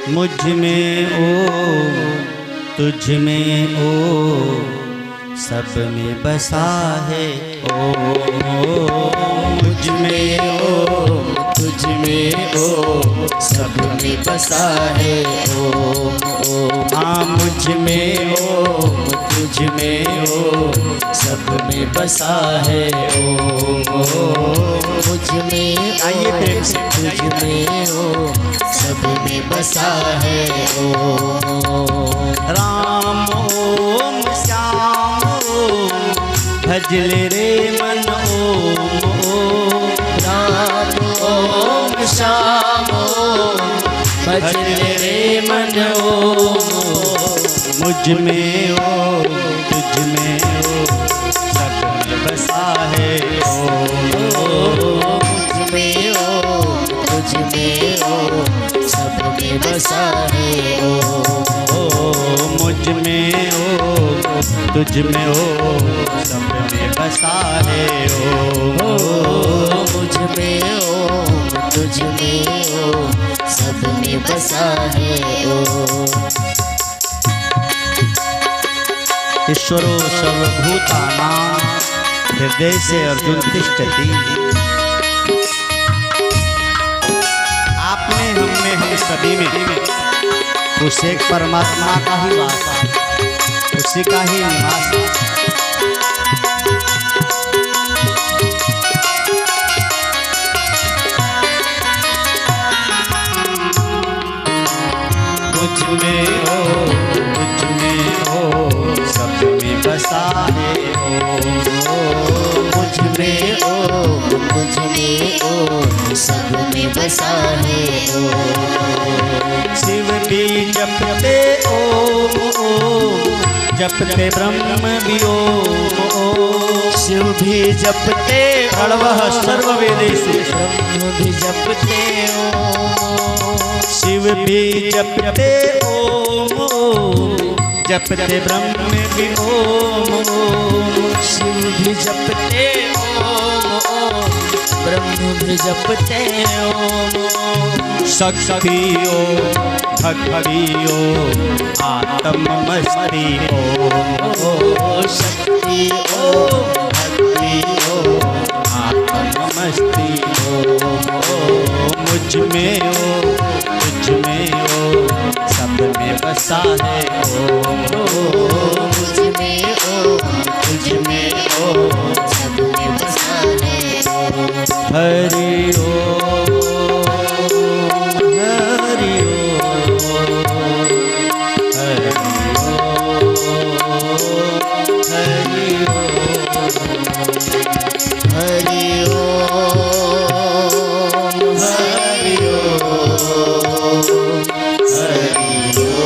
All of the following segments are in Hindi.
मुझ में ओ तुझ में ओ सब में बसा है ओ। मुझ में ओ तुझ में ओ सब में बसा है ओ। हाँ मुझ में ओ तुझ में ओ सब में बसा है ओ। मुझ में आइए प्रेम से तुझ में ओ सब में बसा है ओ। राम ओम श्याम ओम भजले रे मन ओम। राम ओम श्याम ओम भजले रे मन ओम। मुझ में ओ तुझ में ओ सब में बसा है ओ। मुझ में ओ तुझ में ओ सब में बसा है ओ। मुझ में ओ तुझ में ओ सब में बसा है ओ। मुझ में ओ तुझ में ओ सब में बसा है ओ। ईश्वरो सर्वभूतानां हृदय से अर्जुन तिष्ठति। आपने हमने हम सभी में उस एक परमात्मा का ही वास, उसी का ही निवास। मुझ में ओ तुझ में ओ सब में बसा है ओ। मुझ में ओ तुझ में ओ सब में बसा है ओ। शिव भी जपते ओम ओम जपते ब्रह्म भी ओम। शिव भी जपते अणवः सर्ववेदेषु ब्रह्म भी जपते ओम। शिव भी जपते ओम ओम जपते ब्रह्म भी ओम। शिव भी जपते ओम ओम ब्रह्म भी जपते ओम। शक्ति ओम भक्ति ओम आत्म मस्ती ओम। शक्ति ओम भक्ति ओम आत्म मस्ती ओम। मुझ में ओ तुझ में ओ सब में बसा है ओ। मुझ में ओ तुझ में ओ सब में बसा है ओ। हरि ओम हरि ओम हरि ओम हरि ओम हरि ओम हरि ओम हरि ओम हरि ओम।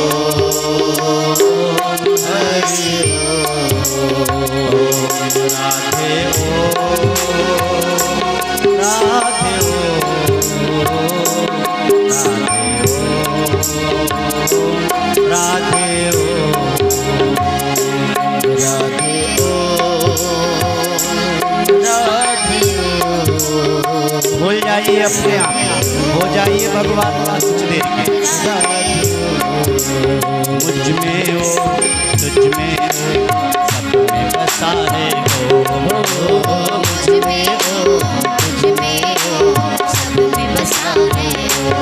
राधे ओम राधे ओम राधे ओम राधे ओम राधे ओम। भूल जाइए अपने आप, हो जाइए भगवान का कुछ देर में। मुझ में ओ तुझ में ओ सब में बसा है ओ। मुझ में ओ तुझ में ओ सब में बसा है ओ।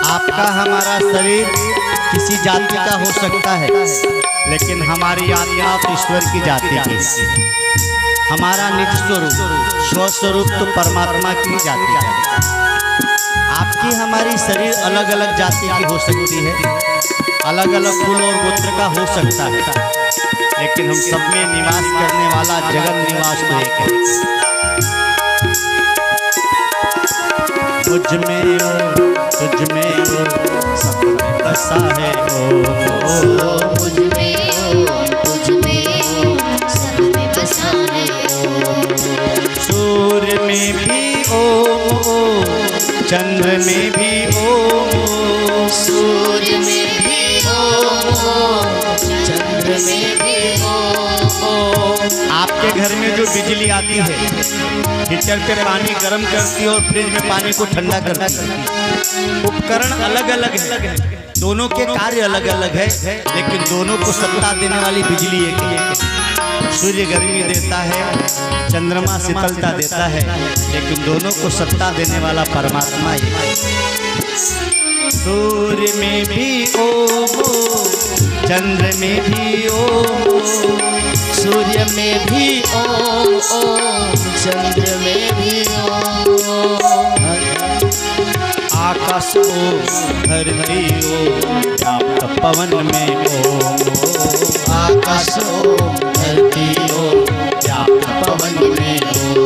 आपका हमारा शरीर किसी जाति का हो सकता है, लेकिन हमारी आत्मा तो ईश्वर की जाति की। हमारा निज स्वरूप स्वस्वरूप तो परमात्मा की जाति है। आपकी हमारी शरीर अलग अलग जाति की हो सकती है, अलग अलग कुल और गोत्र का हो सकता है, लेकिन हम सब में निवास करने वाला जगत निवास तो एक है। मुझ में ओ तुझ में ओ सब में बसा है ओ। मुझ में ओ तुझ में ओ सब में बसा है ओ। सूर्य में भी ओम चंद्र में भी ओम। सूर्य में भी ओम चंद्र में जो बिजली आती है, हीटर पे पानी गर्म करती है और फ्रिज में पानी को ठंडा करती है। उपकरण अलग अलग है, दोनों के कार्य अलग अलग है, लेकिन दोनों को सत्ता देने वाली बिजली एक है। सूर्य गर्मी देता है, चंद्रमा शीतलता देता है, लेकिन दोनों को सत्ता देने वाला परमात्मा एक है। सूर्य में भी ओम, चंद्र में भी ओम, सूर्य में भी ओम ओम, चंद्र में भी ओम, आकाश ओम, धरती ओम, व्याप्त पवन में ओम, आकाश ओम, धरती ओम, व्याप्त पवन में ओम,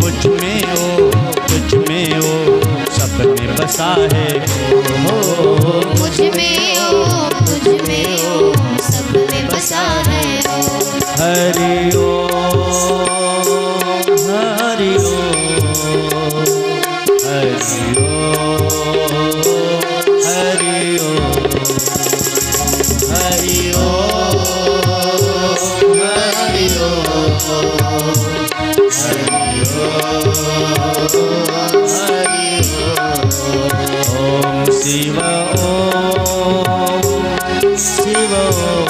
मुझ में ओम, तुझ में ओम, सब में बसा है ओम, मुझ में ओम, तुझ में ओम, सब में बसा है ओम। हरि ओम, हरि ओम, हरि ओम, हरि ओम, हरि ओम, हरि ओम, हरि ओम, ओम शिव ओम, शिव ओम,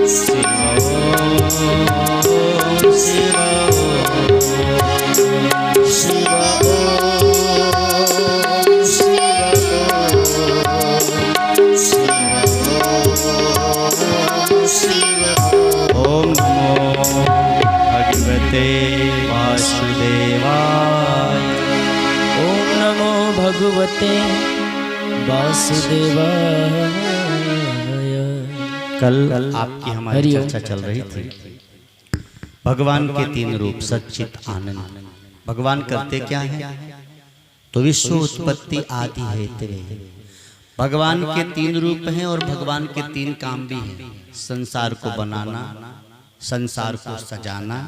शिव ओम, शिव ओम, शिव ओम, शिव ओम, ओम नमो भगवते वासुदेवाय। ओम नमो भगवते वासुदेवाय। कल आपकी हमारी हरि ओम। चर्चा चल रही थी भगवान के तीन रूप, सच्चित आनंद। भगवान करते क्या है? तो विश्व उत्पत्ति आदि हेतु। भगवान के तीन रूप हैं और भगवान के तीन काम भी हैं। संसार को बनाना, संसार को सजाना,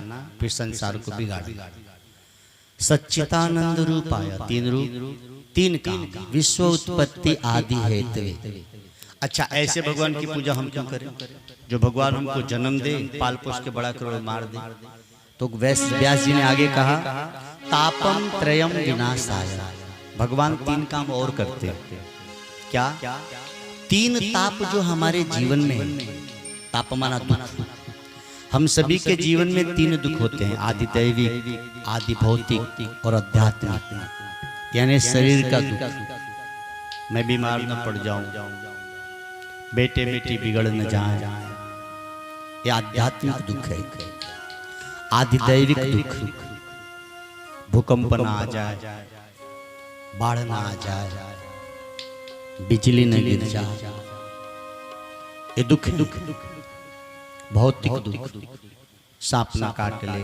फिर संसार को बिगाड़ना। सच्चिदानंद रूप आया, तीन रूप, तीन काम, विश्व उत्पत्ति आदि हेतु। अच्छा, ऐसे भगवान की पूजा हम क्यों करें? जो भगवान हमको जन्म दे, पाल पोष के बड़ा करोड़ मार दे। तो व्यास जी ने आगे कहा, तापम त्रयम विनाशाय। भगवान तीन काम और करते हैं। क्या? तीन ताप जो हमारे जीवन में है। ताप माना दुख। हम सभी के जीवन में तीन दुख होते हैं, आदि दैविक, आदि भौतिक और आध्यात्मिक। यानी शरीर का दुख, मैं बीमार न पड़ जाऊं, बेटे बेटी बिगड़ न जाए, ये आध्यात्मिक दुख है। आदि दैविक दुख, भूकंप न आ जाए, बाढ़ न आ जाए, बिजली न गिर जाए, ये दुख है। भौतिक दुख, सांप न काट ले,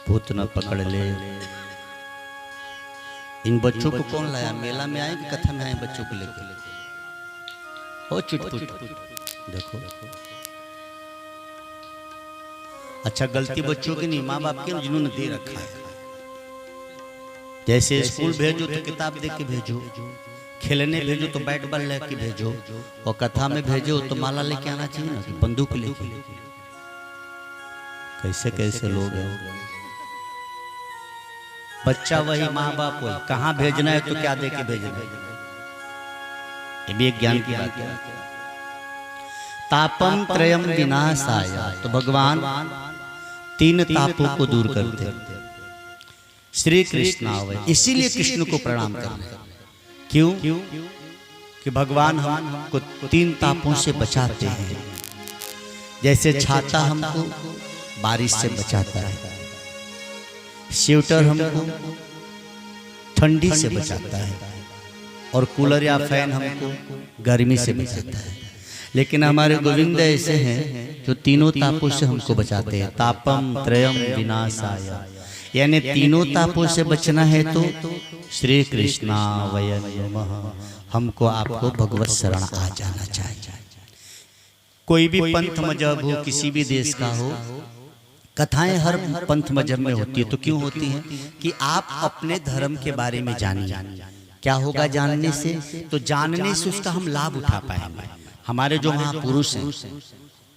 भूत न पकड़ ले। इन बच्चों को कौन लाया? मेला में आए कि कथा में आए बच्चों को लेकर? ओ चुटपुट देखो। अच्छा, गलती बच्चों की नहीं, माँ बाप की, जिन्होंने दे रखा है। जैसे स्कूल भेजो तो किताब दे के भेजो, खेलने भेजो तो बैट बॉल लेके भेजो, और कथा में भेजो तो माला लेके आना चाहिए ना, बंदूक लेके। कैसे कैसे लोग हैं। बच्चा वही, माँ बाप वही। कहाँ भेजना है तो क्या दे के भेजना है, ये भी एक ज्ञान की बात है। तापम त्रयम विनाशाय। तो भगवान तीन तापों को दूर करते हैं। श्री कृष्ण आवे, इसीलिए कृष्ण को प्रणाम करते हैं। क्यों? कि भगवान हमको तीन तापों से बचाते हैं। जैसे छाता हमको बारिश से बचाता है, स्वेटर हमको ठंडी से बचाता है, और कूलर या फैन हमको गर्मी से बचाता है। लेकिन हमारे गोविंद ऐसे हैं जो तीनों तापों से हमको बचाते हैं। तापम त्रयम विनाशाय, यानी तीनों तापों से बचना है तो श्री कृष्णाय नमः। हमको आपको भगवत शरण आ जाना चाहिए। कोई भी पंथ मजहब हो, किसी भी देश का हो, कथाएं हर पंथ मजहब में होती है। तो क्यों होती हैं? कि आप अपने धर्म के बारे में जानिए। क्या होगा जानने से? तो जानने से उसका हम लाभ उठा पाएंगे। हमारे जो महापुरुष हैं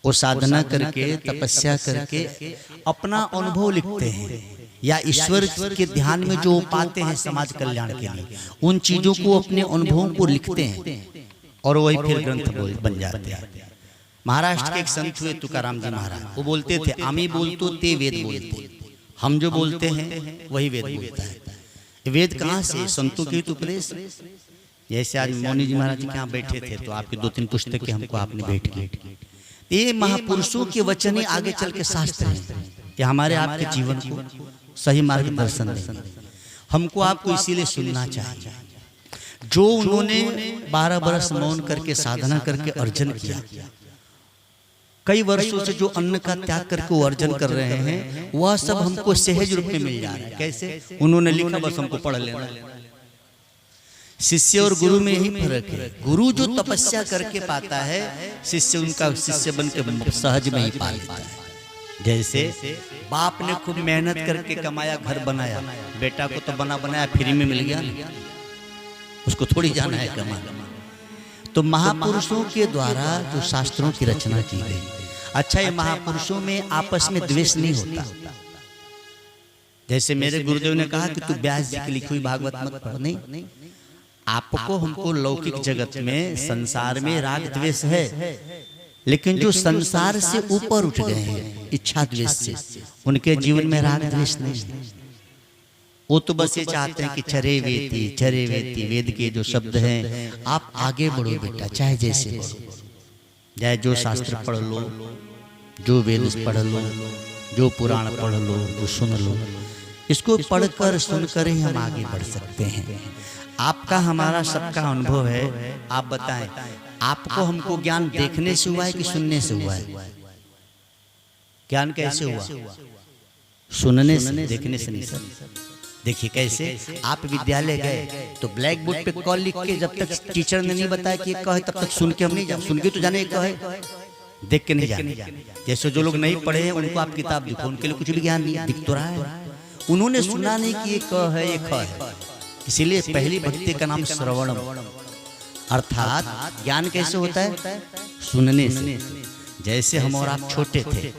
वो साधना करके तपस्या करके अपना अनुभव लिखते हैं, या ईश्वर के ध्यान में जो पाते हैं समाज कल्याण के लिए, उन चीजों को अपने अनुभवों को लिखते हैं और वही फिर ग्रंथ बन जाते हैं। महाराष्ट्र के एक संत हुए तुकाराम जी महाराज, वो बोलते थे आमी बोलतो ते वेद बोलते, हम जो बोलते हैं वही वेद बोलता है। वेद कहाँ से? संतों के उपदेश। जैसे आज मौनी जी महाराज के यहाँ बैठे थे तो आपकी 2-3 पुस्तकें हमको आपने भेंट की। ये महापुरुषों के वचन ही आगे चल के शास्त्र हैं कि हमारे आपके जीवन को सही मार्गदर्शन दें। हमको आपको इसीलिए सुनना चाहिए। जो उन्होंने 12 बरस मौन करके साधना करके अर्जन किया, कई वर्षों से जो अन्न का त्याग करके वो अर्जन कर रहे हैं, वह सब हमको सहज रूप में मिल जा रहा है। कैसे? उन्होंने लिखा, बस हमको पढ़ लेना। शिष्य और गुरु में यही फर्क है। गुरु जो तपस्या करके पाता है, शिष्य उनका शिष्य बन के सहज में ही पा लेता है। जैसे बाप ने खूब मेहनत करके कमाया, घर बनाया, बेटा को तो बना बनाया फ्री में मिल गया, उसको थोड़ी जाना है कमाना। तो महापुरुषों के द्वारा जो शास्त्रों की रचना की गई, अच्छा ये महापुरुषों में आपस में द्वेष नहीं होता। जैसे मेरे गुरुदेव ने कहा कि तू व्यास जी की लिखी हुई भागवत मत पढ़। नहीं, आपको हमको लौकिक जगत में संसार में राग द्वेष है, लेकिन जो संसार से ऊपर उठ गए हैं इच्छा द्वेष से, उनके जीवन में राग द्वेष नहीं है। वो तो बस ये चाहते हैं कि चरे वेती वेद के जो शब्द हैं, आप आगे बढ़ो बेटा, चाहे जैसे बढ़ो, चाहे जो शास्त्र पढ़ लो, जो वेद पढ़ लो, जो पुराण पढ़ लो, जो सुन लो, इसको पढ़कर सुनकर ही हम आगे बढ़ सकते हैं। आपका हमारा सबका अनुभव है। आप बताएं, आपको हमको ज्ञान देखने से हुआ है कि सुनने से हुआ है? ज्ञान कैसे हुआ? सुनने से, देखने से नहीं सर। देखिए कैसे, आप विद्यालय गए तो ब्लैक बोर्ड पे कॉल लिख के, जब तक टीचर ने नहीं बताया कि कहे तब तक सुन के हम नहीं जाए। सुन के तो जाने कहे, देख के नहीं जाने। जैसे जो लोग नहीं पढ़े हैं उनको आप किताब दिखो, उनके लिए कुछ भी ज्ञान नहीं दिख तो रहा है। उन्होंने सुना नहीं कि ये क है, ये ख है। इसीलिए पहली भक्ति का नाम श्रवणम, अर्थात ज्ञान कैसे होता है? सुनने से। जैसे हम और आप छोटे थे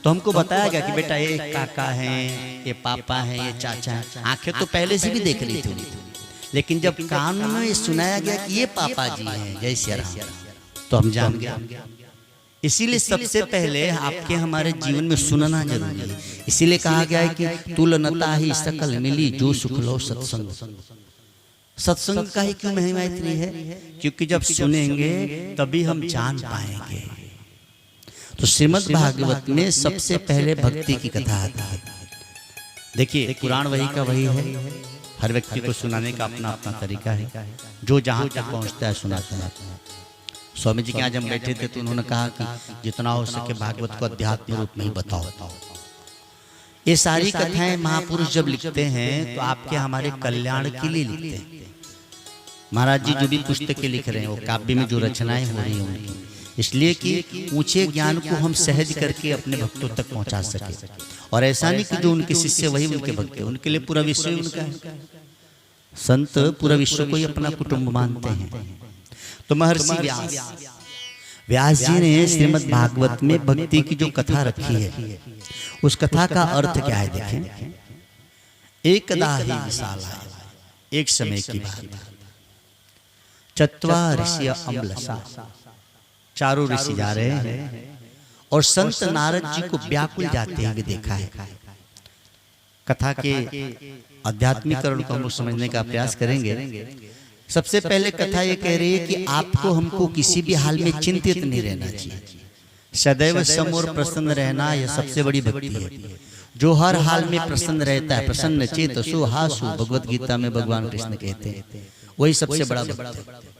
तो हमको बताया गया कि बेटा ये काका हैं, ये पापा हैं, ये चाचा हैं। आंखें तो पहले से भी देख रही थी, लेकिन जब कान में ये सुनाया गया कि ये पापा जी हैं, जय श्री राम, तो हम जान गए। इसीलिए सबसे पहले आपके हमारे जीवन में सुनना जरूरी है। इसीलिए कहा गया है कि तुलनता ही सकल मिली, जो सुख लो सत्संग। सत्संग का ही क्यों महिमा इतनी है? क्योंकि जब सुनेंगे तभी हम जान पाएंगे। तो श्रीमद् भागवत में सबसे पहले भक्ति की कथा आता है। देखिए पुराण वही का वही है, हर व्यक्ति को सुनाने का अपना अपना तरीका है, जो जहाँ तक पहुँचता है सुनाता है। स्वामी जी के यहाँ जब बैठे थे तो उन्होंने कहा कि जितना हो सके भागवत को अध्यात्म रूप में ही बताओ। ये सारी कथाएं महापुरुष जब लिखते हैं तो आपके हमारे कल्याण के लिए लिखते हैं। महाराज जी जो भी पुस्तकें लिख रहे हैं वो काव्य में जो रचनाएं हो रही हैं उनकी, इसलिए कि ऊंचे ज्ञान को हम सहज करके अपने भक्तों तक पहुंचा सके। और ऐसा नहीं कि जो उनके शिष्य वही उनके भक्त है, उनके लिए पूरा विश्व ही उनका है। संत पूरा विश्व को ही अपना कुटुंब मानते हैं। तो महर्षि व्यास जी ने श्रीमद् भागवत में भक्ति की जो कथा रखी है, उस कथा का अर्थ क्या है देखें। एकदा ही विशाला, एक समय की बात, चत्वा ऋषि अम्लसा, चारों ऋषि जा रहे हैं और संत नारद जी को व्याकुल जाते हुए देखा है। कथा के आध्यात्मिकरण को हम समझने का प्रयास करेंगे। सबसे पहले कथा ये कह रही है कि आपको हमको किसी भी हाल में चिंतित नहीं रहना चाहिए, सदैव सम और प्रसन्न रहना यह सबसे बड़ी भक्ति है। जो हर हाल में प्रसन्न रहता है, प्रसन्न चेतसो हासु, भगवत गीता में भगवान कृष्ण कहते हैं, वही सबसे बड़ा भक्त है।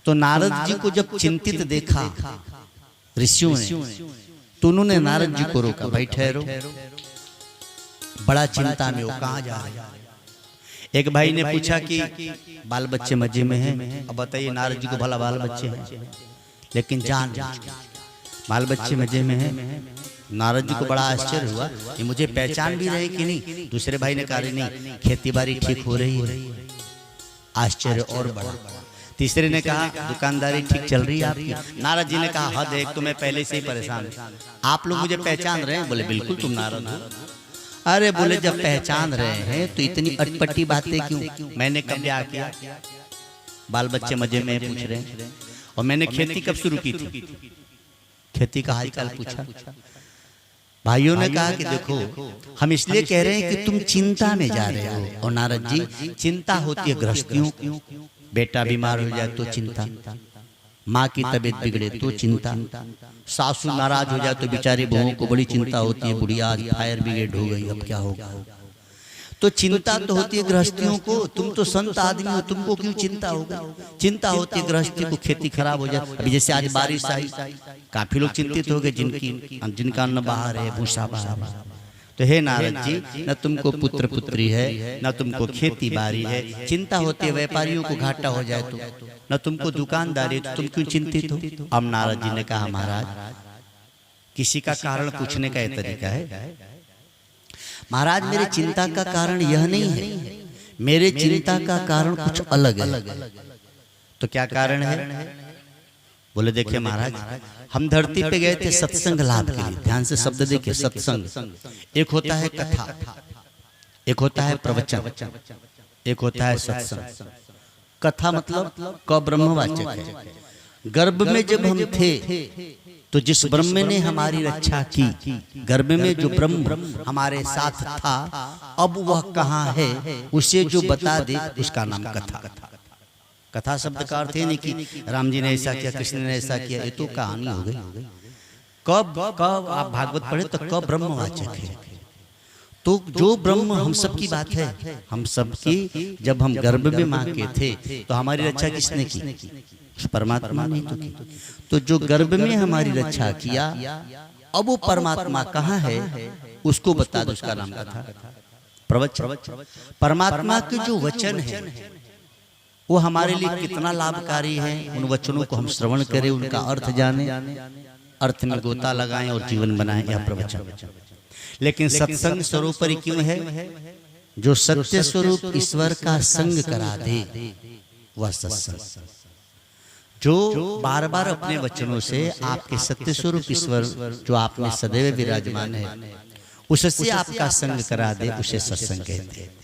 तो नारद जी को जब चिंतित देखा ऋषियों ने तो उन्होंने नारद जी को रोका, भाई ठहरो, बड़ा चिंता में हो, कहाँ जा रहे हैं? एक भाई ने पूछा कि बाल बच्चे मजे में हैं। अब बताइए नारद जी को भला बाल बच्चे हैं, लेकिन जान बाल बच्चे मजे में हैं। नारद जी को बड़ा आश्चर्य हुआ, ये मुझे पहचान भी रहे कि नहीं। दूसरे भाई ने कहा नहीं, खेती बाड़ी ठीक हो रही है। आश्चर्य और बड़ा। तीसरे ने कहा दुकानदारी ठीक चल रही है आपकी। नारद जी ने कहा हद है, एक तो मैं पहले से ही परेशान हूं, आप लोग मुझे पहचान रहे हैं? बोले बिल्कुल तुम नारद हो। अरे बोले जब पहचान रहे हैं तो इतनी अटपटी बातें क्यों? मैंने कब ब्याह किया? बाल बच्चे मजे में पूछ रहे हैं। और मैंने खेती कब शुरू की थी? खेती का हालचाल पूछा। भाइयों ने कहा कि देखो हम इसलिए कह रहे हैं कि तुम चिंता में जा रहे हो। और नारद जी चिंता होती है गृहस्थियों की, बेटा बीमार हो जाए तो चिंता, माँ की तबीयत बिगड़े तो चिंता, सासू नाराज हो जाए तो बेचारी बहुओं को बड़ी चिंता होती है, बुढ़िया आज फायर ब्रिगेड हो गई अब क्या होगा। तो चिंता तो होती है गृहस्थियों को, तुम तो संत आदमी हो, तुमको क्यों चिंता होगा? चिंता होती है गृहस्थी को, खेती खराब हो जाए। अभी जैसे आज बारिश आई, काफी लोग चिंतित हो गए जिनका अन्न बाहर है, भूसा बाहर है। तो हे नारद जी, न तुमको पुत्र पुत्री है, न तुमको खेती बाड़ी है, चिंता होती है व्यापारियों को घाटा हो जाए तो, न तुमको दुकानदारी, तो तुम क्यों चिंतित हो? अब नारद जी ने कहा महाराज किसी का कारण पूछने का यह तरीका है। महाराज मेरे चिंता का कारण यह नहीं है, मेरे चिंता का कारण कुछ अलग है। तो क्या कारण है? बोले देखिए महाराज हम धरती पे गए थे सत्संग लाभ के लिए। ध्यान से शब्द देखिए, सत्संग। एक होता है कथा, एक होता है प्रवचन, एक होता है सत्संग। कथा मतलब क ब्रह्मवाचक है। गर्भ में जब हम थे तो जिस ब्रह्म ने हमारी रक्षा की, गर्भ में जो ब्रह्म हमारे साथ था, अब वह कहाँ है उसे जो बता दे उसका नाम कथा। कथा शब्द का अर्थ है नहीं कि राम जी ने ऐसा किया, कृष्ण ने ऐसा किया, ये तो कहानी हो गई। कब आप भागवत पढ़े तो कब ब्रह्मवाचक है। तो जो ब्रह्म हम सब की बात है, हम सब की जब हम गर्भ में मां के थे तो हमारी रक्षा किसने की? परमात्मा ने तो की। तो जो गर्भ में हमारी रक्षा किया, अब वो परमात्मा कहाँ है उसको बता दो, उसका नाम कथा प्रवचन। परमात्मा के जो वचन है वो हमारे लिए कितना लाभकारी है, उन वचनों को हम श्रवण करें, उनका अर्थ जाने, अर्थ में गोता लगाएं और जीवन बनाएं, यह प्रवचन। लेकिन सत्संग सर्वोपरि क्यों है? जो सत्य स्वरूप ईश्वर का संग करा दे वह सत्संग। जो बार बार अपने वचनों से आपके सत्य स्वरूप ईश्वर जो आप में सदैव विराजमान है उससे आपका संग करा दे, उसे सत्संग कहते हैं।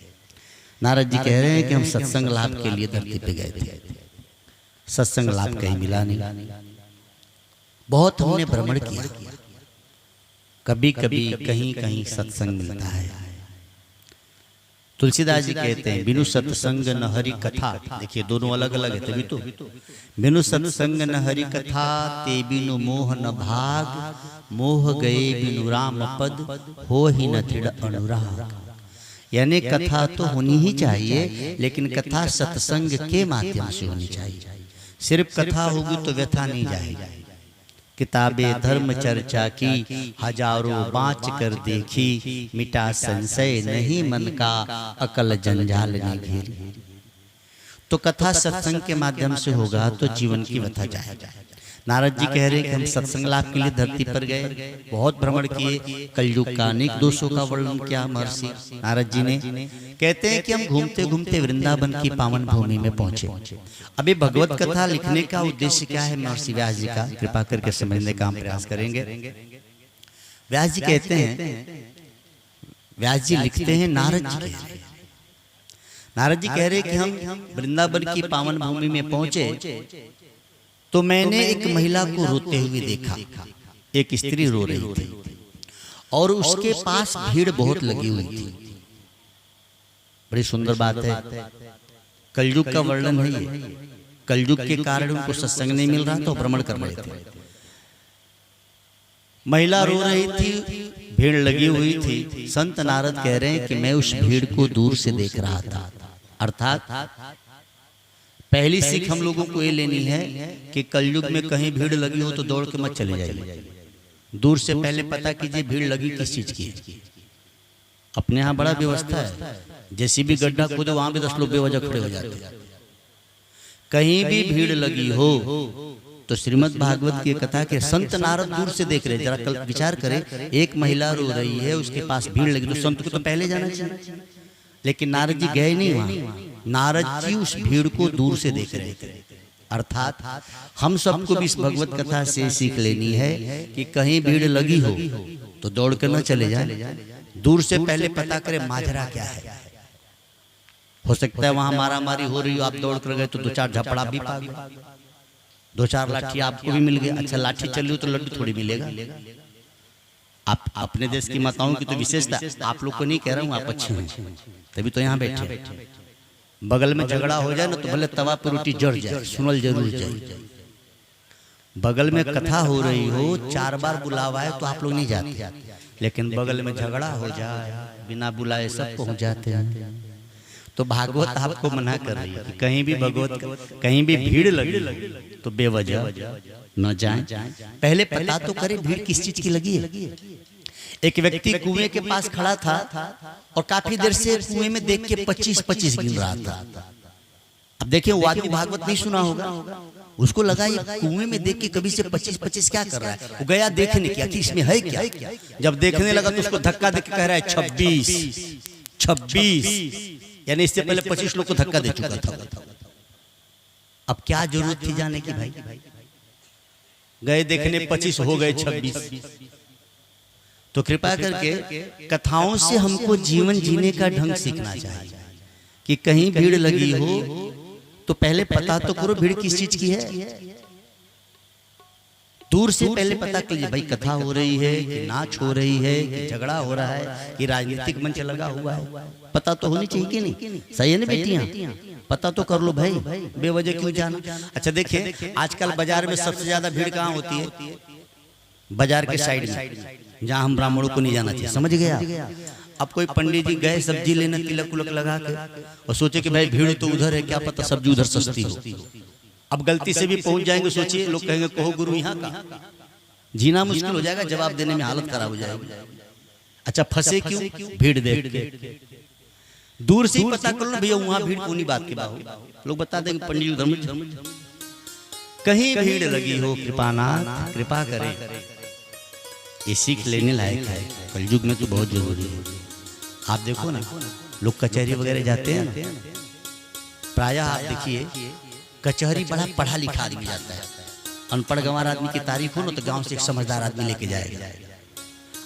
नारद जी कह रहे हैं कि हम सत्संग लाभ के लिए धरती पे गए थे, सत्संग लाभ कहीं मिला नहीं। बहुत हमने भ्रमण किया, कभी कभी कहीं कहीं सत्संग मिलता है। तुलसीदास जी कहते हैं बिनु सत्संग न हरि कथा। देखिए दोनों अलग अलग है, तभी तो बिनु सत्संग न हरि कथा, ते बिनु मोह न भाग, मोह गए बिनु राम पद, हो ही न दृढ़ अनुराग। यानी कथा तो होनी ही चाहिए, लेकिन कथा सत्संग के माध्यम से होनी चाहिए। सिर्फ कथा होगी तो व्यथा नहीं जाएगी। किताबें धर्म चर्चा की, हजारों बाँच कर देखी, मिटा संशय नहीं मन का, अकल जंजाल ने घेरी। तो कथा सत्संग के माध्यम से होगा तो जीवन की व्यथा जाएगा। नारद जी कह रहे कि हम सत्संग लाभ के लिए धरती पर गए, बहुत भ्रमण किए, कलयुग का अनेक दोषों का वर्णन किया महर्षि नारद जी ने। कहते हैं कि हम घूमते घूमते वृंदावन की पावन भूमि में पहुंचे। अभी भगवत कथा लिखने का उद्देश्य क्या है महर्षि व्यास जी का, कृपा करके समझने का हम प्रयास करेंगे। व्यास जी कहते हैं, व्यास जी लिखते हैं, नारद जी कह रहे कि हम वृंदावन की पावन भूमि में पहुंचे तो मैंने एक महिला को रोते हुए देखा। एक स्त्री रो रही थी और उसके पास भीड़ बहुत लगी हुई थी। बड़ी सुंदर बात है, कलयुग का वर्णन है ये। कलयुग के कारण उनको सत्संग नहीं मिल रहा तो भ्रमण कर रहे थे। महिला रो रही थी, भीड़ लगी हुई थी। संत नारद कह रहे हैं कि मैं उस भीड़ को दूर से देख रहा था। अर्थात पहली सीख हम लोगों को ये लेनी है कि कलयुग में कहीं भीड़ लगी हो तो दौड़ के मत चले जाइए। दूर से पहले पता कीजिए भीड़ लगी किस चीज की है। अपने यहाँ बड़ा व्यवस्था है, जैसी भी गड्ढा खोदो वहां भी 10 लोग बेवजह खड़े हो जाते हैं। कहीं भी भीड़ लगी हो तो श्रीमद् भागवत की कथा के संत नारद दूर से देख रहे। जरा कल विचार करें, एक महिला रो रही है, उसके पास भीड़ लगी, तो संत को तो पहले जाना चाहिए, लेकिन नारद जी गए नहीं वहां। नारद जी उस भीड़ को दूर से देख रहे थे। अर्थात हम सबको भी इस भगवत कथा से सीख लेनी है कि कहीं भीड़ लगी हो तो दौड़ कर न चले जाए, दूर से पहले पता करें माजरा क्या है। हो सकता है वहां मारा मारी हो रही हो, आप दौड़ कर गए तो 2-4 झपड़ा भी पा गए, 2-4 लाठी आपको भी मिल गए। अच्छा लाठी चल रही हो तो लड्डू थोड़ी मिलेगा। आप अपने देश की माताओं की तो विशेषता, आप लोग को नहीं कह रहा हूँ, आप अच्छे हैं तभी तो यहाँ बैठे। बगल में झगड़ा हो जाए ना तो भले तवा पर रोटी जड़ जाए, सुनल जरूर जाए। बगल में कथा हो रही हो, 4 बार बुलावा है तो आप लोग नहीं जाते, लेकिन बगल में झगड़ा हो जाए बिना बुलाए सब पहुंच जाते हैं। तो भागवत आपको मना कर रही है कि कहीं भी कहीं भी भीड़ लगी तो बेवजह न जाएं। पहले पता तो करें भीड़ किस चीज की लगी है। एक व्यक्ति कुएं के पास खड़ा था और काफी देर से कुएं में देख के 25-25 गिन रहा था। अब देखिए वो आदमी भागवत नहीं सुना होगा, उसको लगा ये कुएं में देख के कभी से 25-25 क्या कर रहा है। वो गया देखने की कि इसमें है क्या। जब देखने लगा तो उसको धक्का देके कह रहा है 26, यानी इससे पहले 25 लोग को धक्का दे चुका था। अब क्या जरूरत थी जाने की भाई, गए देखने 25 हो गए 26। तो कृपया करके कथाओं से हमको जीवन जीने का ढंग सीखना चाहिए कि कहीं भीड़ लगी हो तो पहले पता तो करो भीड़ किस चीज की है। दूर से पहले पता कीजिए भाई कथा हो रही है कि नाच हो रही है कि झगड़ा हो रहा है कि राजनीतिक मंच लगा हुआ है। पता तो होनी चाहिए कि नहीं, सही है ना बेटियां, पता तो कर लो भाई, बेवजह क्यों जाना। अच्छा देखिए आजकल बाजार में सबसे ज्यादा भीड़ कहाँ होती है, बाजार के साइड में, जहाँ हम ब्राह्मणों को नहीं जाना चाहिए, समझ गए आप। अब कोई पंडित जी गए सब्जी लेने तिलक उलक लगा के और सोचे कि भाई भीड़ तो उधर है, क्या पता सब्जी उधर सस्ती हो। अब गलती से भी पहुंच जाएंगे, सोचिए लोग कहेंगे कहो गुरु यहाँ का, जीना मुश्किल हो जाएगा, जवाब देने में हालत खराब हो जाएगी। अच्छा फंसे क्यों, भीड़ देख के। दूर से ही पता कर लो भैया वहां भीड़ कोनी बात के बाहु, लोग बता देंगे पंडित धर्म। कहीं भीड़ लगी हो कृपानाथ कृपा करें, ये सीख लेने लायक है, कलयुग में तो बहुत जरूरी है। आप देखो ना लोग कचहरी वगैरह जाते हैं ना, प्रायः आप देखिए कचहरी बड़ा पढ़ा लिखा आदमी जाता है। अनपढ़ गंवार आदमी की तारीफ हो ना तो गांव से एक समझदार आदमी लेके जाएगा।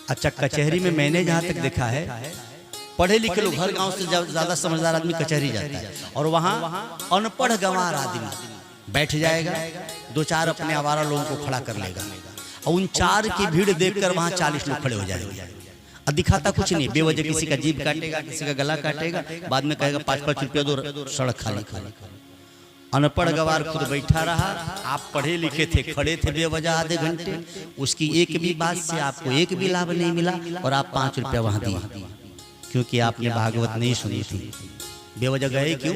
अच्छा कचहरी में मैंने जहां तक देखा है पढ़े लिखे लोग, हर गांव से ज्यादा समझदार आदमी कचहरी जाता है और वहां अनपढ़ गंवार आदमी बैठ जाएगा, 2-4 अपने आवारा लोगों को खड़ा कर लेगा और उन 4 की भीड़ देखकर वहां 40 लोग खड़े हो जाएंगे। अब दिखाता कुछ नहीं, बेवजह किसी का जीभ काटेगा, किसी का गला काटेगा, बाद में कहेगा 5-5 रुपया दो, सड़क खाली। अनपढ़ गवार खुद बैठा रहा, आप पढ़े लिखे थे खड़े थे बेवजह आधे घंटे, उसकी एक भी बात से आपको एक भी लाभ नहीं मिला और आप 5 रुपया वहां दिए क्योंकि आपने भागवत नहीं सुनी थी। बेवजह गए क्यों,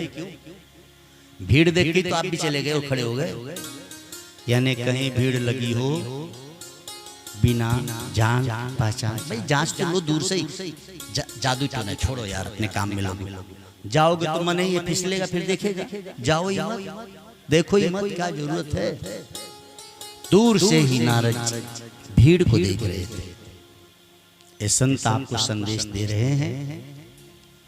भीड़ देख के तो आप भी चले गए और खड़े हो गए। यानी कहीं भीड़ लगी हो बिना जान पहचान, भाई जांच तो लो दूर से ही, जादू तो नहीं, छोड़ो यार अपने काम में लगो। जाओगे तो मन ही फिसलेगा, फिर देखेगा, जाओ ही मत, देखो ही मत, क्या जरूरत है। दूर से ही नारद भीड़ को देख रहे थे। ये संत आपको संदेश दे रहे हैं,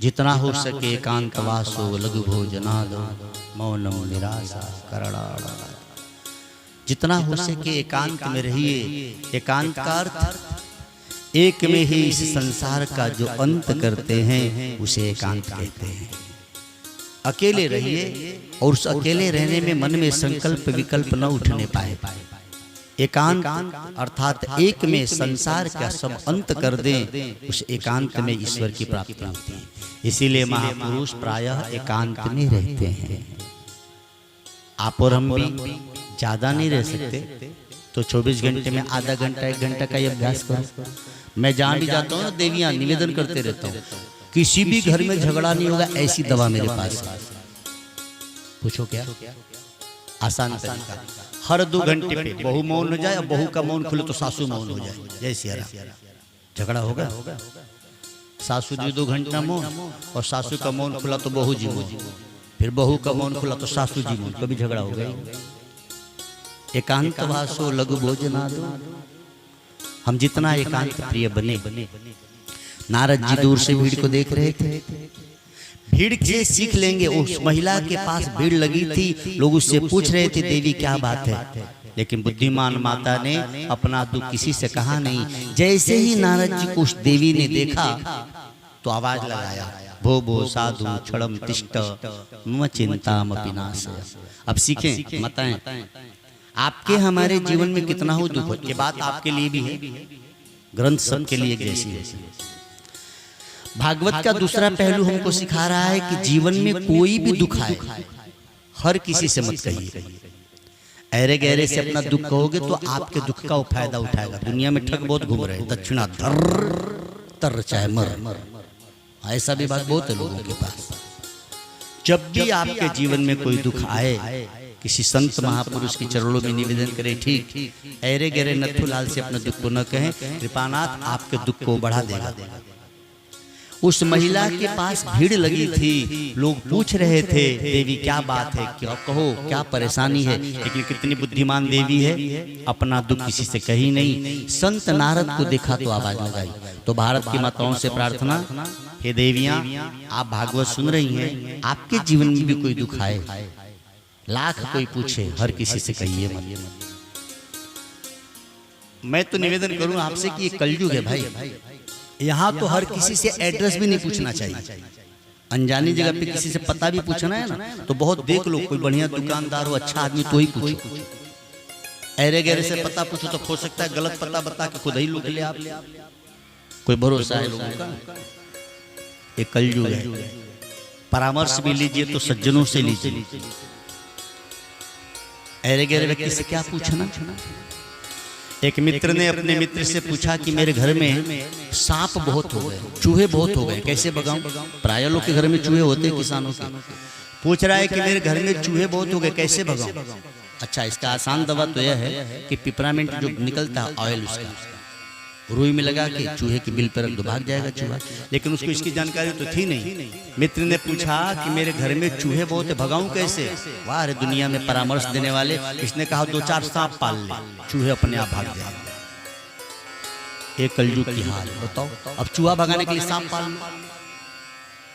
जितना हो सके एकांत वासो लघु भोजनाद मौनम निराशा करड़ा। जितना हो सके एकांत में रहिए। एकांत का अर्थ एक में ही इस संसार का जो अंत करते हैं उसे एकांत कहते हैं। अकेले रहिए और उस अकेले रहने में मन में संकल्प विकल्प न उठने पाए। एकांत अर्थात एक में संसार का सब अंत कर दें, उस एकांत में ईश्वर की प्राप्ति होती है। इसीलिए महापुरुष प्रायः एकांत में रहते हैं। आप और हम भी ज्यादा नहीं रह सकते तो 24 घंटे में आधा घंटा 1 घंटा का ये अभ्यास करो। मैं जहाँ भी जाता हूँ ना देवियाँ निवेदन करते रहता हूँ, किसी भी घर में झगड़ा नहीं होगा ऐसी दवा मेरे पास है। पूछो क्या, आसान तरीका। हर 2 घंटे पे बहू मौन हो जाए और बहू का मौन खुले तो सासू मौन हो जाए। जय सिया राम। झगड़ा होगा, सासू जी 2 घंटा मौन और सासू का मौन खुला तो बहू जी मौन, फिर बहू का मौन खुला तो सासू जी मौन, कभी झगड़ा हो गया। एकांत वासो लघु भोजनादो। हम जितना एकांत प्रिय बने। नारद जी दूर से भीड़ को देख रहे थे, भीड़ से सीख लेंगे। उस महिला के पास भीड़ लगी थी, लोग उससे पूछ रहे थे देवी क्या बात है, लेकिन बुद्धिमान माता ने अपना दुख किसी से कहा नहीं। जैसे ही नारद जी को उस देवी ने देखा तो आवाज लगाया, भो भो साधु क्षणम तिष्ठ मम चिंतामपि नाशय। अब सीखें, बताएं आपके हमारे जीवन में कितना हो दुख, ये बात आपके लिए भी है, ग्रंथ सबके लिए जैसी है। भागवत का दूसरा पहलू हमको सिखा रहा है कि जीवन में कोई भी दुख आए हर किसी से मत कहिए। ऐरे गहरे से अपना दुख कहोगे तो आपके दुख का वो फायदा उठाएगा। दुनिया में ठग बहुत घूम रहे हैं, दक्षिणा धर तर चाहे मर, ऐसा भी बात बहुत है लोगों के पास। जब भी आपके जीवन में कोई दुख आए, किसी संत महापुरुष के चरणों में निवेदन करें, ठीक ऐरे गहरे नथुलाल से अपने दुख को न कहें, कृपानाथ आपके दुख को बढ़ा देगा। उस महिला के पास भीड़ लगी थी, लोग पूछ रहे थे देवी क्या बात है, क्या कहो क्या परेशानी है, लेकिन कितनी बुद्धिमान देवी है, अपना दुख किसी से कही नहीं। संत नारद को देखा तो आवाज लगाई। तो भारत की माताओं से प्रार्थना, हे देवियां आप भागवत सुन रही हैं, आपके जीवन में भी कोई दुख आए, लाख कोई पूछे हर किसी से कहिए मत। मैं तो निवेदन करूं आपसे कि ये कलयुग है भाई, यहाँ तो हर किसी से एड्रेस भी नहीं पूछना चाहिए। अनजानी जगह पे किसी से पता भी पूछना है ना तो बहुत देख लो, कोई बढ़िया दुकानदार हो, अच्छा आदमी तो ही पूछो। ऐरे गहरे से पता पूछो तो हो सकता है गलत पता बता के खुद ही लूट ले आप। कोई भरोसा है लोगों का? ये कलयुग है। परामर्श भी लीजिए तो सज्जनों से लीजिए, ऐरे गहरे व्यक्ति से क्या पूछना। एक मित्र ने अपने मित्र से पूछा कि मेरे घर में सांप बहुत हो गए, चूहे बहुत हो गए, कैसे भगाऊं? प्राय लोग के घर में चूहे होते हैं, किसानों के। पूछ रहा है कि मेरे घर में चूहे बहुत हो गए, कैसे भगाऊं? अच्छा, इसका आसान दवा तो यह है कि पिपरामिंट जो निकलता है ऑयल, उसका रुई में लगा के चूहे की बिल पर रख दो, भाग जाएगा चूहा। लेकिन उसको इसकी जानकारी तो थी नहीं। मित्र ने पूछा कि मेरे घर में चूहे बहुत है, भगाऊं कैसे? वाह रे दुनिया में परामर्श देने वाले। इसने कहा 2-4 सांप पाल ले, चूहे अपने आप भाग जाएंगे। एक कलयुग की हाल बताओ। अब चूहा भगाने के लिए सांप पाल लो,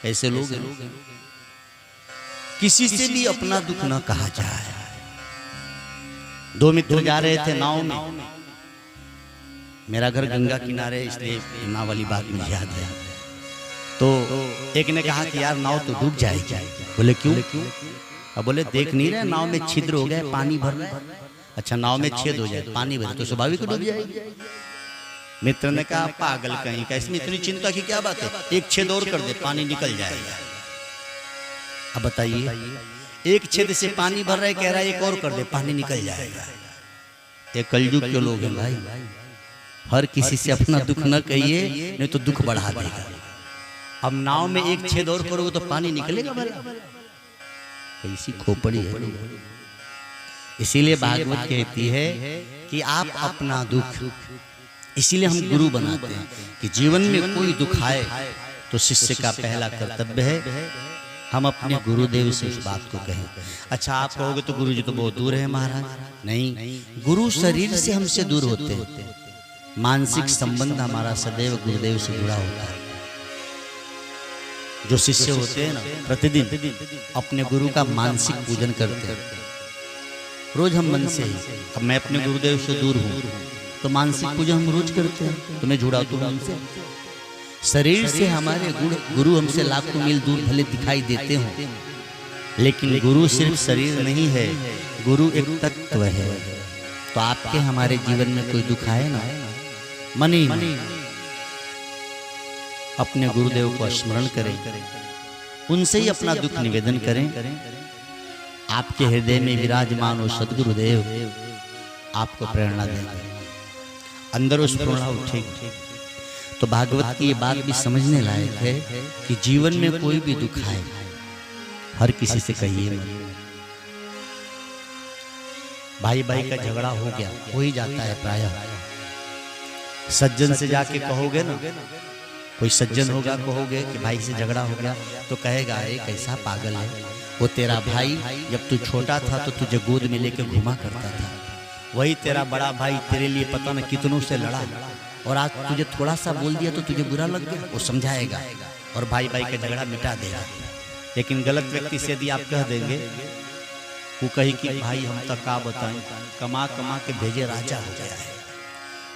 ऐसे लोग हैं। किसी से भी अपना दुख न कहा जाए। 2 मित्र जा रहे थे नाव में, मेरा घर गंगा किनारे, इसलिए नाव वाली बात मुझे याद है। तो एक ने कहा कि यार नाव तो डूब जाएगी। बोले क्यों? अब बोले देख नहीं रहे नाव में छिद्र हो गए, पानी भर रहा है। अच्छा, नाव में छेद हो जाए, पानी भरे तो स्वाभाविक डूब जाएगी। मित्र ने कहा पागल कहीं का, इसमें इतनी चिंता की क्या बात है, एक छेद और कर दे पानी निकल जाएगा। अब बताइए, एक छेद से पानी भर रहा है, कह रहा है एक और कर दे पानी निकल जाएगा। ये कलयुग के लोग हैं भाई। हर किसी से अपना दुख न कहिए, नहीं तो दुख बढ़ा देगा। अब नाव में एक छेद और करोगे तो पानी निकलेगा भरे, कैसी खोपड़ी है। इसीलिए भागवत कहती है कि आप अपना दुख, इसीलिए हम गुरु बनाते हैं कि जीवन में कोई दुख आए तो शिष्य का पहला कर्तव्य है हम अपने गुरुदेव से इस बात को कहें। अच्छा, आप कहोगे तो गुरु जी तो बहुत दूर है महाराज। नहीं, गुरु शरीर से हमसे दूर होते हैं, मानसिक संबंध हमारा सदैव गुरुदेव से जुड़ा होता है। जो शिष्य होते हैं ना, प्रतिदिन अपने गुरु का मानसिक पूजन करते हैं। रोज हम मन से ही, अब मैं अपने गुरुदेव से दूर हूँ तो मानसिक पूजन हम रोज करते हैं, तो मैं जुड़ा तो उनसे। शरीर से हमारे गुरु हमसे लाखों मील दूर भले दिखाई देते हों, लेकिन गुरु सिर्फ शरीर नहीं है, गुरु एक तत्व है। तो आपके हमारे जीवन में कोई दुख आए ना, मन ही अपने गुरुदेव को स्मरण करें, उनसे ही अपना दुख निवेदन करें। आपके हृदय में विराजमान हो सदगुरुदेव आपको प्रेरणा देंगे, अंदर स्फुरणा उठेगी। तो भागवत की ये बात भी समझने लायक है कि जीवन में कोई भी दुख आए हर किसी से कहिए मत। भाई भाई का झगड़ा हो गया, हो ही जाता है प्रायः। सज्जन से जाके कहोगे ना, कोई सज्जन होगा, कहोगे कि भाई से झगड़ा हो गया तो कहेगा अरे कैसा पागल है वो तेरा भाई, जब तू छोटा था तो तुझे गोद में लेकर घुमा करता था, वही तेरा बड़ा भाई तेरे लिए पता न कितनों से लड़ा, और आज तुझे थोड़ा सा बोल दिया तो तुझे बुरा लग गया। वो समझाएगा और भाई भाई का झगड़ा मिटा देगा। लेकिन गलत व्यक्ति से यदि आप कह देंगे, वो कही कि भाई हम तक का बताएं, कमा कमा के भेजे राजा हो गया है।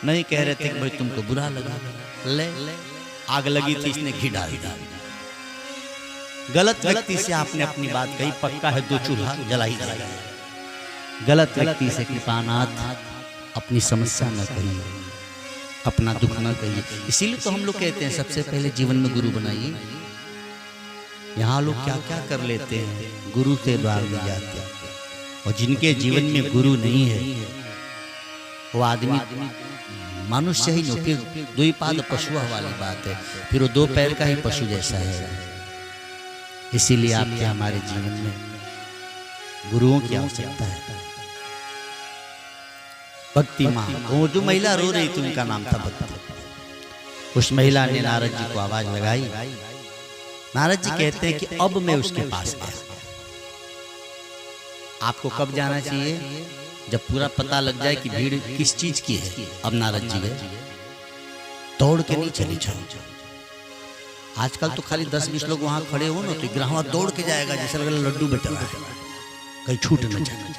नहीं कह रहे थे कि भाई तुमको बुरा लगा, ले आग लगी थी इसने घी डाल दिया। गलत व्यक्ति से आपने अपनी बात कही, पक्का है 2 चूल्हा जला ही जाएगा। गलत व्यक्ति से कृपानाथ अपनी समस्या न कहिए, अपना दुख न कहिए। इसीलिए तो हम लोग कहते हैं सबसे पहले जीवन में गुरु बनाइए। यहाँ लोग क्या क्या कर लेते हैं, गुरु से द्वार में जाते हैं, और जिनके जीवन में गुरु नहीं है वो आदमी मनुष्य ही नहीं, फिर 2 पाद पशु वाली बात है, फिर वो 2 पैर का ही पशु जैसा है। इसीलिए आपके हमारे जीवन में गुरुओं की आवश्यकता है। भक्ति माँ, वो जो महिला रो रही थी उनका नाम था भक्ति। उस महिला ने नारद जी को आवाज लगाई। नारद जी कहते हैं कि अब मैं उसके पास गया। आपको कब जाना चाहिए? जब पूरा पता लग जाए कि भीड़ किस चीज की है। अब नारद जी गए, दौड़ के नहीं चले जाओ। आजकल तो खाली 10-20 लोग वहां खड़े हो ना तो ग्राहवा दौड़ के जाएगा, जैसे लग रहा लड्डू बेटा कहीं छूट न जाए।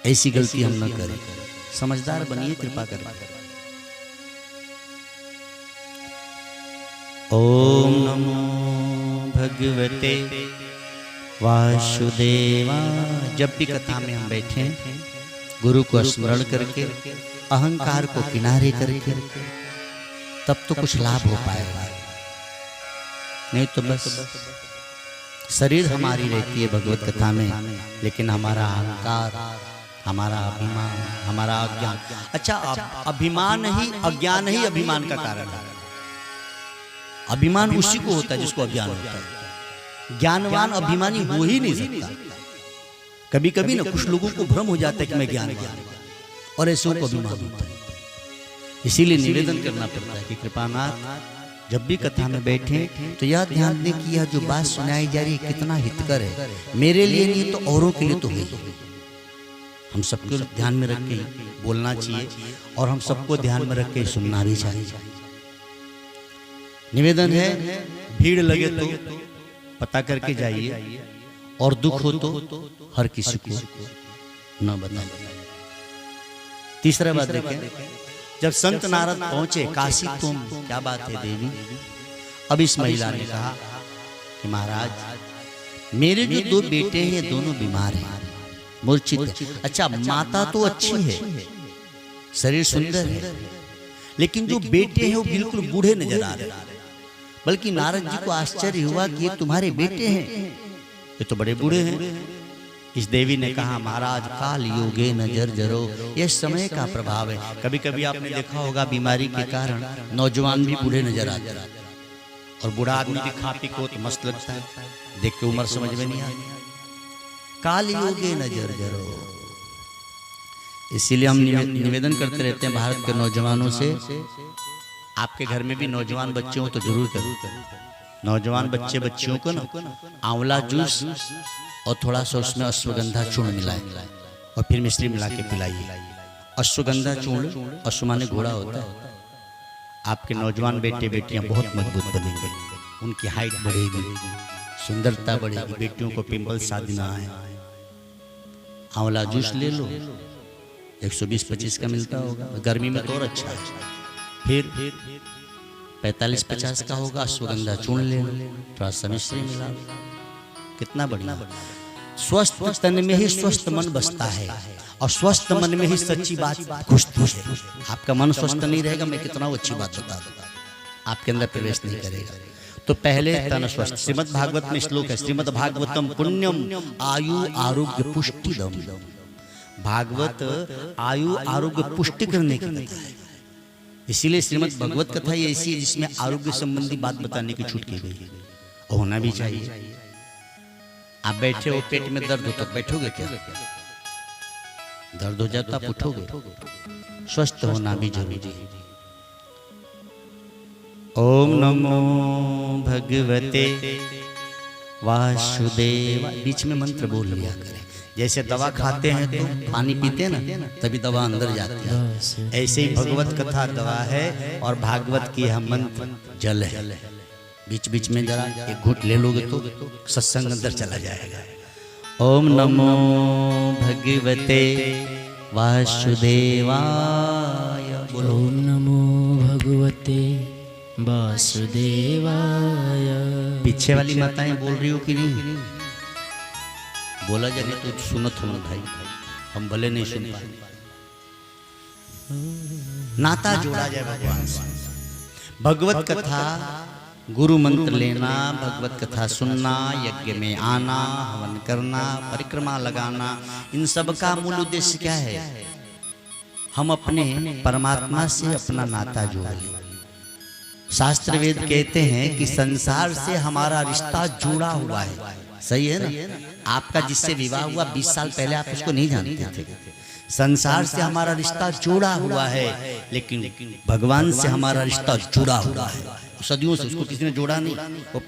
ऐसी गलती हम न करें, समझदार बनिए, कृपा करें। ओम नमो भगवते वासुदेवा। जब भी कथा में हम बैठे गुरु को स्मरण करके, अहंकार को किनारे करके, तब तो कुछ लाभ हो पाएगा। नहीं तो बस शरीर हमारी रहती है भगवत कथा में, लेकिन हमारा अहंकार, हमारा अभिमान, हमारा अज्ञान। अच्छा, अभिमान ही अज्ञान ही अभिमान का कारण है। अभिमान उसी को होता है जिसको अज्ञान होता है। ज्ञानवान अभिमानी हो ही नहीं सकता। कभी कभी ना कुछ लोगों को भ्रम हो जाता है कि मैं ज्ञान और ऐसे को अभिमान होता है। इसीलिए निवेदन करना पड़ता है कि कृपानाथ जब भी कथा में बैठे तो यह ध्यान दें कि यह जो बात सुनाई जा रही है कितना हितकर है। मेरे लिए नहीं तो औरों के लिए तो है। हम सबको ध्यान में रख के बोलना चाहिए और हम सबको ध्यान में रख के सुनना भी चाहिए। निवेदन है, भीड़ लगे तो पता करके जाइए, और दुख हो तो हर किसी को न बताएं। तीसरा बात देखें, जब संत नारद पहुंचे काशी, तुम क्या बात है देवी। अब इस महिला ने कहा कि महाराज मेरे जो 2 बेटे हैं दोनों बीमार हैं, मूर्छित। अच्छा, माता तो अच्छी है, शरीर सुंदर है, लेकिन जो बेटे हैं वो बिल्कुल बूढ़े नजर आ रहे हैं। बल्कि नारद जी को आश्चर्य हुआ कि ये तुम्हारे बेटे हैं, ये तो बड़े बूढ़े हैं। इस देवी ने कहा महाराज काल योगे नजर जरो, यह समय का प्रभाव है। कभी कभी आपने देखा होगा बीमारी के कारण नौजवान भी बूढ़े नजर आते हैं, और बूढ़ा आदमी भी खा पी को तो मस्त लगता है, देख के उम्र समझ में नहीं आती। काल योगे नजर जरो। इसीलिए हम निवेदन करते रहते हैं भारत के नौजवानों से, आपके घर में भी नौजवान बच्चे हो तो जरूर करो। नौजवान बच्चे बच्चियों को ना आंवला जूस और थोड़ा सा उसमें अश्वगंधा चूर्ण मिलाए और फिर मिश्री मिला के पिलाइए। अश्वगंधा चूर्ण, अश्व माने घोड़ा होता है। आपके नौजवान बेटे बेटियां बहुत मजबूत बनेंगे, उनकी हाइट बढ़ेगी, सुंदरता बढ़ेगी, बेटियों को पिंपल्स आदि ना आए। आंवला जूस ले लो, 120-25 का मिलता होगा, गर्मी में तो और अच्छा है। फिर 45-50 का होगा, अश्वगंधा चूर्ण ले लो, थोड़ा सा मिश्री मिला, कितना बढ़िया। स्वस्थ तन में ही स्वस्थ मन बसता है, और स्वस्थ मन में ही सच्ची बात घुसती है। आपका मन स्वस्थ नहीं रहेगा, मैं कितना अच्छी बात बता दूंगा, आपके अंदर प्रवेश नहीं करेगा। तो पहले तन स्वस्थ। श्रीमद् भागवत में श्लोक है, श्रीमद् भागवतम पुण्यम आयु आरोग्य पुष्टिदम। भागवत आयु आरोग्य पुष्टि करने की कथा है। इसीलिए श्रीमद् भगवत कथा ये ऐसी है जिसमें आरोग्य संबंधी बात बताने की छूट की गई है, और होना भी चाहिए। आप बैठे हो, पेट में दर्द हो तो बैठोगे क्या? दर्द हो जाता आप उठोगे। स्वस्थ होना भी जरूरी है। ओम नमो भगवते वासुदेव। बीच में मंत्र बोल लिया करें। जैसे दवा खाते हैं तो पानी पीते हैं ना, तभी दवा अंदर जाती है। ऐसे ही भगवत कथा दवा है और भागवत की यह मंत्र जल है। बीच बीच में जरा एक घूंट ले लोगे तो सत्संग अंदर चला जाएगा। ओम नमो भगवते वासुदेवाय। बोलो ओम नमो भगवते वासुदेवाय। पीछे वाली माताएं बोल रही हो कि नहीं? बोला जाए तो सुनत हो भाई, हम भले नहीं सुन पाए। नाता जोड़ा जाए भगवान से। भगवत कथा, गुरु मंत्र लेना, भगवत कथा सुनना, यज्ञ में आना, हवन करना, परिक्रमा लगाना, इन सब का मूल उद्देश्य क्या है? हम अपने परमात्मा से अपना नाता जोड़ें। शास्त्र वेद कहते हैं कि संसार से हमारा रिश्ता जुड़ा हुआ है। सही है ना? आपका जिससे विवाह हुआ 20 साल पहले आप उसको नहीं जानते थे। संसार से हमारा रिश्ता जुड़ा हुआ है, लेकिन भगवान से हमारा रिश्ता जुड़ा हुआ है। सदियों से उसको किसी ने जोड़ा नहीं। वो